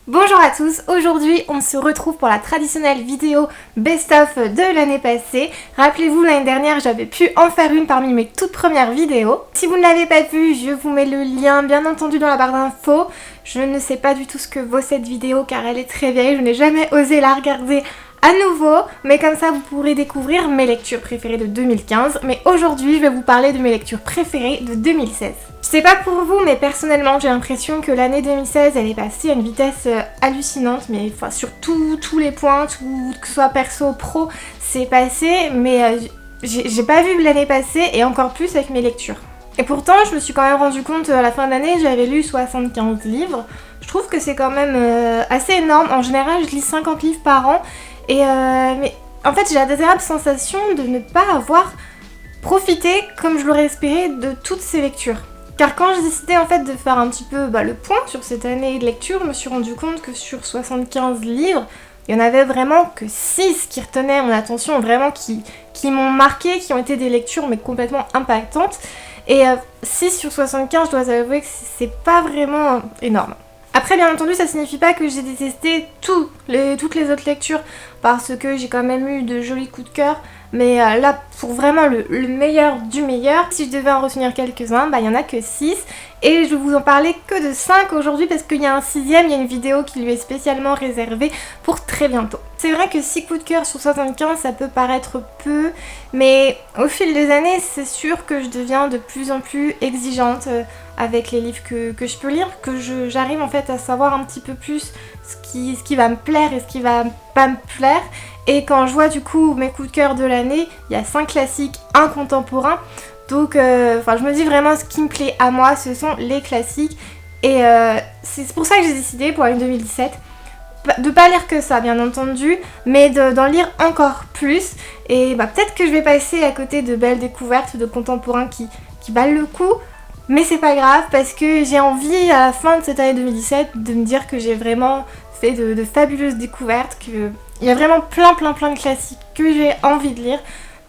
Bonjour à tous, aujourd'hui on se retrouve pour la traditionnelle vidéo best-of de l'année passée. Rappelez-vous, l'année dernière j'avais pu en faire une parmi mes toutes premières vidéos. Si vous ne l'avez pas vue, je vous mets le lien bien entendu dans la barre d'infos. Je ne sais pas du tout ce que vaut cette vidéo car elle est très vieille, je n'ai jamais osé la regarder à nouveau, mais comme ça vous pourrez découvrir mes lectures préférées de 2015. Mais aujourd'hui je vais vous parler de mes lectures préférées de 2016. Je sais pas pour vous, mais personnellement j'ai l'impression que l'année 2016 elle est passée à une vitesse hallucinante, mais enfin sur tous les points, que ce soit perso, pro, c'est passé, mais j'ai pas vu l'année passée et encore plus avec mes lectures. Et pourtant je me suis quand même rendu compte à la fin de l'année, j'avais lu 75 livres. Je trouve que c'est quand même assez énorme. En général je lis 50 livres par an et mais en fait j'ai la désagréable sensation de ne pas avoir profité comme je l'aurais espéré de toutes ces lectures. Car quand j'ai décidé en fait de faire un petit peu le point sur cette année de lecture, je me suis rendu compte que sur 75 livres, il y en avait vraiment que 6 qui retenaient mon attention, vraiment qui m'ont marqué, qui ont été des lectures mais complètement impactantes. Et 6 sur 75, je dois avouer que c'est pas vraiment énorme. Après, bien entendu, ça signifie pas que j'ai détesté toutes les autres lectures parce que j'ai quand même eu de jolis coups de cœur. Mais là, pour vraiment le meilleur du meilleur, si je devais en retenir quelques-uns, il y en a que 6. Et je vais vous en parler que de 5 aujourd'hui parce qu'il y a un 6ème, il y a une vidéo qui lui est spécialement réservée pour très bientôt. C'est vrai que 6 coups de cœur sur 75, ça peut paraître peu, mais au fil des années, c'est sûr que je deviens de plus en plus exigeante avec les livres que je peux lire, que j'arrive en fait à savoir un petit peu plus ce qui va me plaire et ce qui va pas me plaire. Et quand je vois du coup mes coups de cœur de l'année, il y a 5 classiques, 1 contemporain. Donc je me dis vraiment ce qui me plaît à moi, ce sont les classiques. Et c'est pour ça que j'ai décidé pour l'année 2017 de pas lire que ça bien entendu, mais d'en lire encore plus. Et peut-être que je vais passer à côté de belles découvertes de contemporains qui valent le coup. Mais c'est pas grave parce que j'ai envie à la fin de cette année 2017 de me dire que j'ai vraiment fait de fabuleuses découvertes, qu'il y a vraiment plein de classiques que j'ai envie de lire.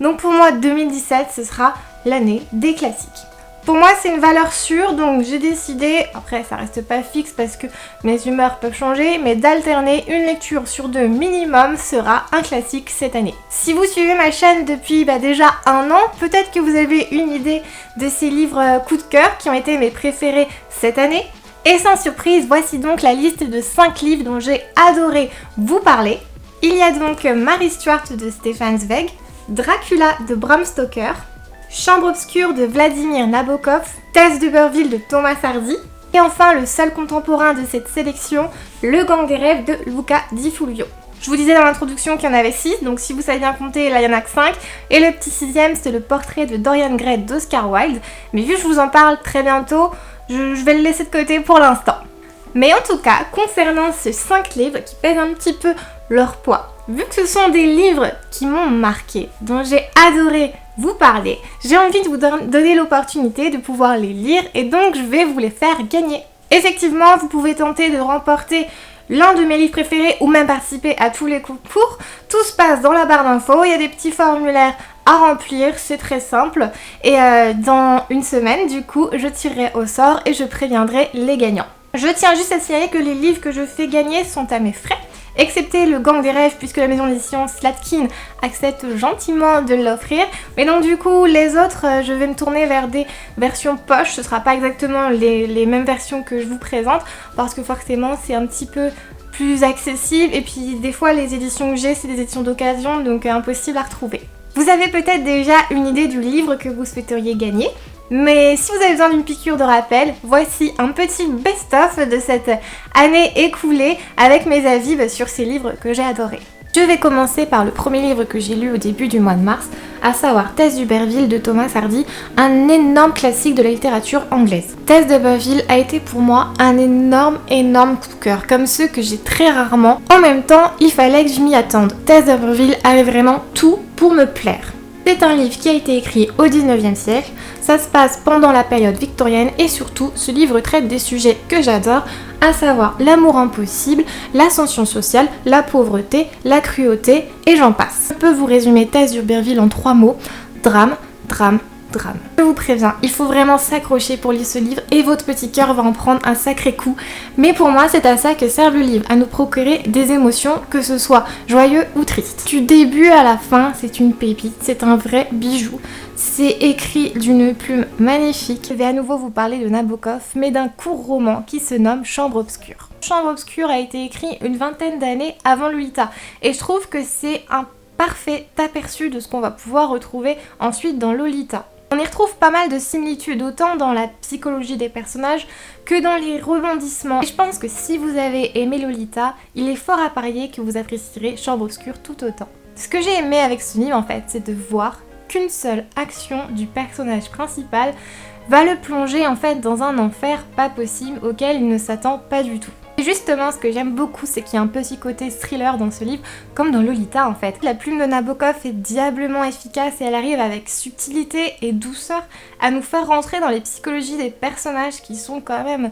Donc pour moi 2017 ce sera l'année des classiques. Pour moi c'est une valeur sûre, donc j'ai décidé, après ça reste pas fixe parce que mes humeurs peuvent changer, mais d'alterner une lecture sur 2 minimum sera un classique cette année. Si vous suivez ma chaîne depuis déjà un an, peut-être que vous avez une idée de ces livres coup de cœur qui ont été mes préférés cette année. Et sans surprise, voici donc la liste de 5 livres dont j'ai adoré vous parler. Il y a donc Mary Stuart de Stefan Zweig, Dracula de Bram Stoker, Chambre obscure de Vladimir Nabokov, Tess d'Uberville de Thomas Hardy, et enfin le seul contemporain de cette sélection, Le Gang des rêves de Luca Di Fulvio. Je vous disais dans l'introduction qu'il y en avait 6, donc si vous savez bien compter, là il y en a que 5. Et le petit 6ème, c'est le portrait de Dorian Gray d'Oscar Wilde. Mais vu que je vous en parle très bientôt, je vais le laisser de côté pour l'instant. Mais en tout cas, concernant ces 5 livres qui pèsent un petit peu leur poids, vu que ce sont des livres qui m'ont marqué, dont j'ai adoré vous parler, j'ai envie de vous donner l'opportunité de pouvoir les lire et donc je vais vous les faire gagner. Effectivement, vous pouvez tenter de remporter l'un de mes livres préférés ou même participer à tous les concours. Tout se passe dans la barre d'infos, il y a des petits formulaires à remplir, c'est très simple. Et dans une semaine, du coup, je tirerai au sort et je préviendrai les gagnants. Je tiens juste à signaler que les livres que je fais gagner sont à mes frais, excepté Le Gang des rêves puisque la maison d'édition Slatkin accepte gentiment de l'offrir. Mais donc du coup les autres je vais me tourner vers des versions poche, ce sera pas exactement les mêmes versions que je vous présente parce que forcément c'est un petit peu plus accessible et puis des fois les éditions que j'ai c'est des éditions d'occasion donc impossible à retrouver. Vous avez peut-être déjà une idée du livre que vous souhaiteriez gagner. Mais si vous avez besoin d'une piqûre de rappel, voici un petit best-of de cette année écoulée avec mes avis sur ces livres que j'ai adorés. Je vais commencer par le premier livre que j'ai lu au début du mois de mars, à savoir Tess d'Uberville de Thomas Hardy, un énorme classique de la littérature anglaise. Tess d'Uberville a été pour moi un énorme coup de cœur, comme ceux que j'ai très rarement. En même temps, il fallait que je m'y attende. Tess d'Uberville avait vraiment tout pour me plaire. C'est un livre qui a été écrit au 19e siècle, ça se passe pendant la période victorienne et surtout ce livre traite des sujets que j'adore, à savoir l'amour impossible, l'ascension sociale, la pauvreté, la cruauté et j'en passe. Je peux vous résumer Tess d'Uberville en 3 mots, drame, drame, drame. Je vous préviens, il faut vraiment s'accrocher pour lire ce livre et votre petit cœur va en prendre un sacré coup. Mais pour moi, c'est à ça que sert le livre, à nous procurer des émotions, que ce soit joyeux ou triste. Du début à la fin, c'est une pépite, c'est un vrai bijou. C'est écrit d'une plume magnifique. Je vais à nouveau vous parler de Nabokov, mais d'un court roman qui se nomme Chambre obscure. Chambre obscure a été écrit une vingtaine d'années avant Lolita, et je trouve que c'est un parfait aperçu de ce qu'on va pouvoir retrouver ensuite dans Lolita. On y retrouve pas mal de similitudes, autant dans la psychologie des personnages que dans les rebondissements. Et je pense que si vous avez aimé Lolita, il est fort à parier que vous apprécierez Chambre obscure tout autant. Ce que j'ai aimé avec ce livre en fait, c'est de voir qu'une seule action du personnage principal va le plonger en fait dans un enfer pas possible auquel il ne s'attend pas du tout. Et justement, ce que j'aime beaucoup, c'est qu'il y a un petit côté thriller dans ce livre, comme dans Lolita en fait. La plume de Nabokov est diablement efficace et elle arrive avec subtilité et douceur à nous faire rentrer dans les psychologies des personnages qui sont quand même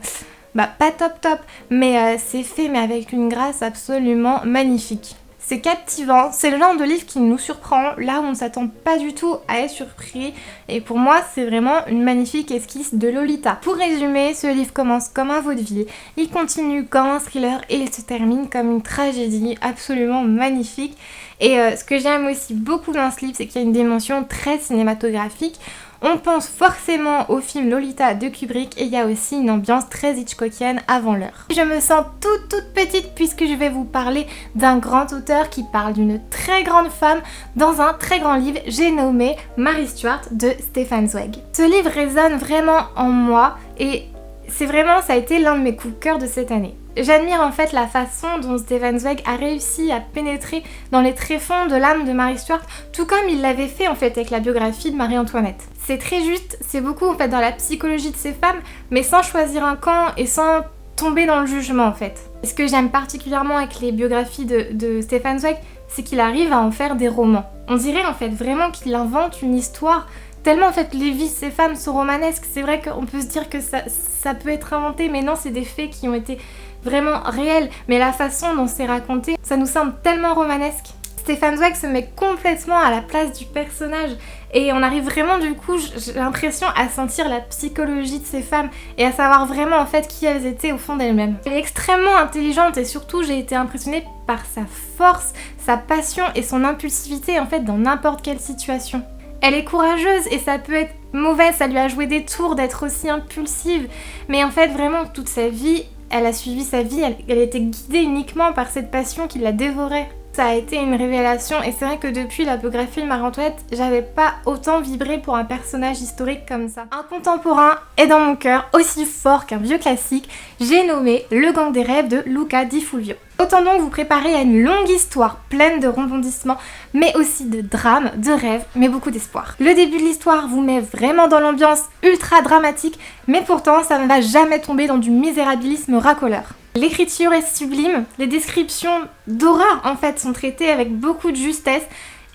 pas top, mais c'est fait mais avec une grâce absolument magnifique. C'est captivant, c'est le genre de livre qui nous surprend là où on ne s'attend pas du tout à être surpris, et pour moi c'est vraiment une magnifique esquisse de Lolita. Pour résumer, ce livre commence comme un vaudeville, il continue comme un thriller et il se termine comme une tragédie absolument magnifique. Et ce que j'aime aussi beaucoup dans ce livre, c'est qu'il y a une dimension très cinématographique. On pense forcément au film Lolita de Kubrick et il y a aussi une ambiance très hitchcockienne avant l'heure. Je me sens toute petite puisque je vais vous parler d'un grand auteur qui parle d'une très grande femme dans un très grand livre, j'ai nommé Mary Stuart de Stefan Zweig. Ce livre résonne vraiment en moi et ça a été l'un de mes coups de cœur de cette année. J'admire en fait la façon dont Stefan Zweig a réussi à pénétrer dans les tréfonds de l'âme de Mary Stuart, tout comme il l'avait fait en fait avec la biographie de Marie-Antoinette. C'est très juste, c'est beaucoup en fait dans la psychologie de ces femmes, mais sans choisir un camp et sans tomber dans le jugement en fait. Et ce que j'aime particulièrement avec les biographies de Stefan Zweig, c'est qu'il arrive à en faire des romans. On dirait en fait vraiment qu'il invente une histoire. Tellement en fait les vies de ces femmes sont romanesques, c'est vrai qu'on peut se dire que ça peut être inventé, mais non, c'est des faits qui ont été vraiment réels, mais la façon dont c'est raconté, ça nous semble tellement romanesque. Stefan Zweig se met complètement à la place du personnage et on arrive vraiment du coup, j'ai l'impression, à sentir la psychologie de ces femmes et à savoir vraiment en fait qui elles étaient au fond d'elles-mêmes. Elle est extrêmement intelligente et surtout j'ai été impressionnée par sa force, sa passion et son impulsivité en fait dans n'importe quelle situation. Elle est courageuse et ça peut être mauvais, ça lui a joué des tours d'être aussi impulsive, mais en fait vraiment toute sa vie, elle a suivi sa vie, elle était guidée uniquement par cette passion qui la dévorait. Ça a été une révélation et c'est vrai que depuis la biographie de Marie-Antoinette, j'avais pas autant vibré pour un personnage historique comme ça. Un contemporain est dans mon cœur aussi fort qu'un vieux classique, j'ai nommé Le Gang des rêves de Luca Di Fulvio. Autant donc vous préparer à une longue histoire pleine de rebondissements, mais aussi de drames, de rêves, mais beaucoup d'espoir. Le début de l'histoire vous met vraiment dans l'ambiance ultra dramatique, mais pourtant ça ne va jamais tomber dans du misérabilisme racoleur. L'écriture est sublime, les descriptions d'horreur en fait sont traitées avec beaucoup de justesse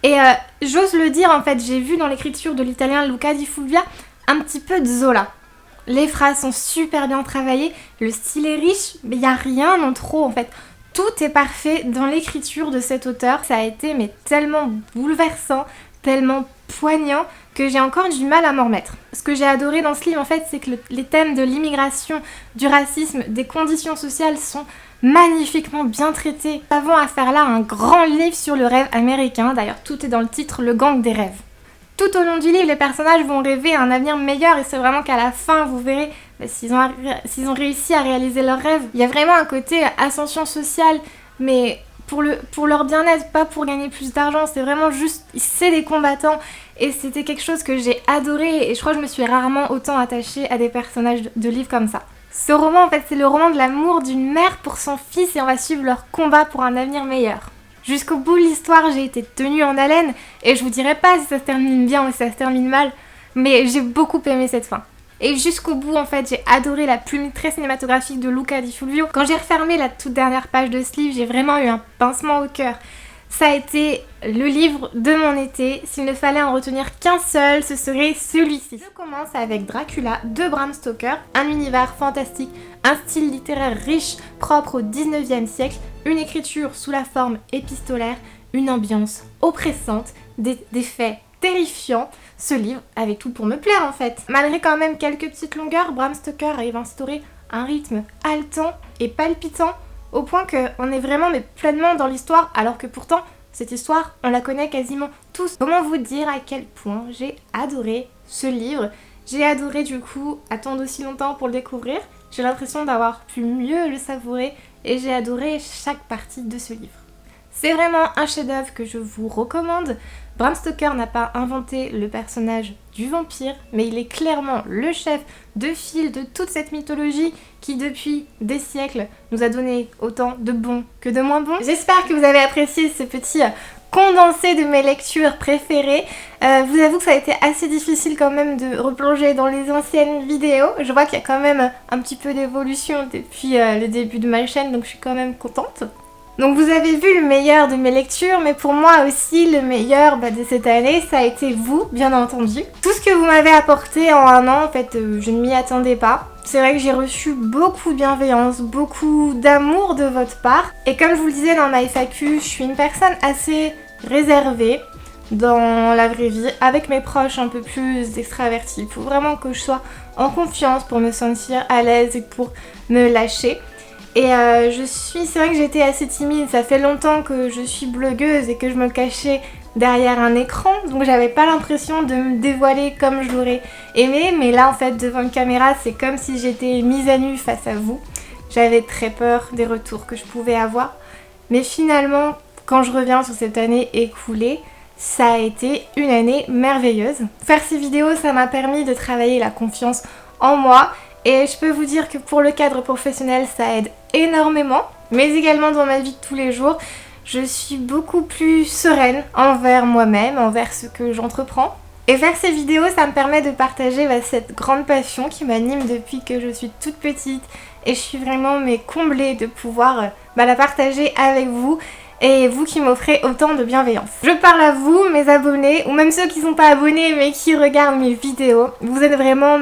et j'ose le dire en fait, j'ai vu dans l'écriture de l'italien Luca Di Fulvio un petit peu de Zola. Les phrases sont super bien travaillées, le style est riche, mais il n'y a rien en trop en fait. Tout est parfait dans l'écriture de cet auteur, ça a été mais tellement bouleversant, tellement poignant que j'ai encore du mal à m'en remettre. Ce que j'ai adoré dans ce livre en fait, c'est que les thèmes de l'immigration, du racisme, des conditions sociales sont magnifiquement bien traités. Nous avons à faire là un grand livre sur le rêve américain, d'ailleurs tout est dans le titre, Le Gang des rêves. Tout au long du livre, les personnages vont rêver à un avenir meilleur et c'est vraiment qu'à la fin, vous verrez s'ils ont réussi à réaliser leurs rêves. Il y a vraiment un côté ascension sociale, mais pour leur bien-être, pas pour gagner plus d'argent, c'est vraiment juste, c'est des combattants et c'était quelque chose que j'ai adoré et je crois que je me suis rarement autant attachée à des personnages de livres comme ça. Ce roman en fait c'est le roman de l'amour d'une mère pour son fils et on va suivre leur combat pour un avenir meilleur. Jusqu'au bout de l'histoire j'ai été tenue en haleine et je vous dirai pas si ça se termine bien ou si ça se termine mal, mais j'ai beaucoup aimé cette fin. Et jusqu'au bout, en fait, j'ai adoré la plume très cinématographique de Luca Di Fulvio. Quand j'ai refermé la toute dernière page de ce livre, j'ai vraiment eu un pincement au cœur. Ça a été le livre de mon été. S'il ne fallait en retenir qu'un seul, ce serait celui-ci. Je commence avec Dracula de Bram Stoker, un univers fantastique, un style littéraire riche, propre au 19e siècle, une écriture sous la forme épistolaire, une ambiance oppressante, des faits terrifiant. Ce livre avait tout pour me plaire en fait. Malgré quand même quelques petites longueurs, Bram Stoker arrive à instaurer un rythme haletant et palpitant au point qu'on est vraiment mais pleinement dans l'histoire alors que pourtant cette histoire on la connaît quasiment tous. Comment vous dire à quel point j'ai adoré ce livre. J'ai adoré du coup attendre aussi longtemps pour le découvrir. J'ai l'impression d'avoir pu mieux le savourer et j'ai adoré chaque partie de ce livre. C'est vraiment un chef-d'œuvre que je vous recommande. Bram Stoker n'a pas inventé le personnage du vampire, mais il est clairement le chef de file de toute cette mythologie qui depuis des siècles nous a donné autant de bons que de moins bons. J'espère que vous avez apprécié ce petit condensé de mes lectures préférées. Vous avoue que ça a été assez difficile quand même de replonger dans les anciennes vidéos. Je vois qu'il y a quand même un petit peu d'évolution depuis le début de ma chaîne, donc je suis quand même contente. Donc vous avez vu le meilleur de mes lectures, mais pour moi aussi le meilleur de cette année, ça a été vous, bien entendu. Tout ce que vous m'avez apporté en un an, en fait, je ne m'y attendais pas. C'est vrai que j'ai reçu beaucoup de bienveillance, beaucoup d'amour de votre part. Et comme je vous le disais dans ma FAQ, je suis une personne assez réservée dans la vraie vie, avec mes proches un peu plus extravertis. Il faut vraiment que je sois en confiance pour me sentir à l'aise et pour me lâcher. Et c'est vrai que j'étais assez timide, ça fait longtemps que je suis blogueuse et que je me cachais derrière un écran, donc j'avais pas l'impression de me dévoiler comme je l'aurais aimé, mais là en fait devant une caméra c'est comme si j'étais mise à nu face à vous. J'avais très peur des retours que je pouvais avoir, mais finalement quand je reviens sur cette année écoulée, ça a été une année merveilleuse. Faire ces vidéos ça m'a permis de travailler la confiance en moi. Et je peux vous dire que pour le cadre professionnel, ça aide énormément, mais également dans ma vie de tous les jours, je suis beaucoup plus sereine envers moi-même, envers ce que j'entreprends. Et faire ces vidéos, ça me permet de partager cette grande passion qui m'anime depuis que je suis toute petite. Et je suis vraiment comblée de pouvoir la partager avec vous. Et vous qui m'offrez autant de bienveillance. Je parle à vous, mes abonnés, ou même ceux qui ne sont pas abonnés mais qui regardent mes vidéos. Vous êtes vraiment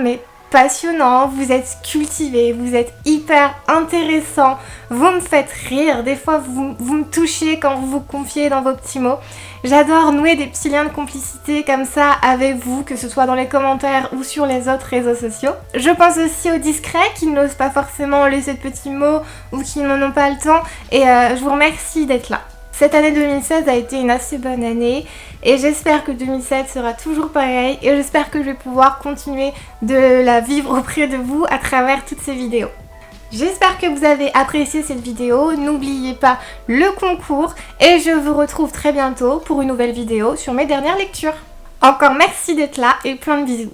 passionnant, vous êtes cultivé, vous êtes hyper intéressant, vous me faites rire, des fois vous me touchez quand vous vous confiez dans vos petits mots. J'adore nouer des petits liens de complicité comme ça avec vous, que ce soit dans les commentaires ou sur les autres réseaux sociaux. Je pense aussi aux discrets qui n'osent pas forcément laisser de petits mots ou qui n'en ont pas le temps et je vous remercie d'être là. Cette année 2016 a été une assez bonne année et j'espère que 2017 sera toujours pareil et j'espère que je vais pouvoir continuer de la vivre auprès de vous à travers toutes ces vidéos. J'espère que vous avez apprécié cette vidéo, n'oubliez pas le concours et je vous retrouve très bientôt pour une nouvelle vidéo sur mes dernières lectures. Encore merci d'être là et plein de bisous.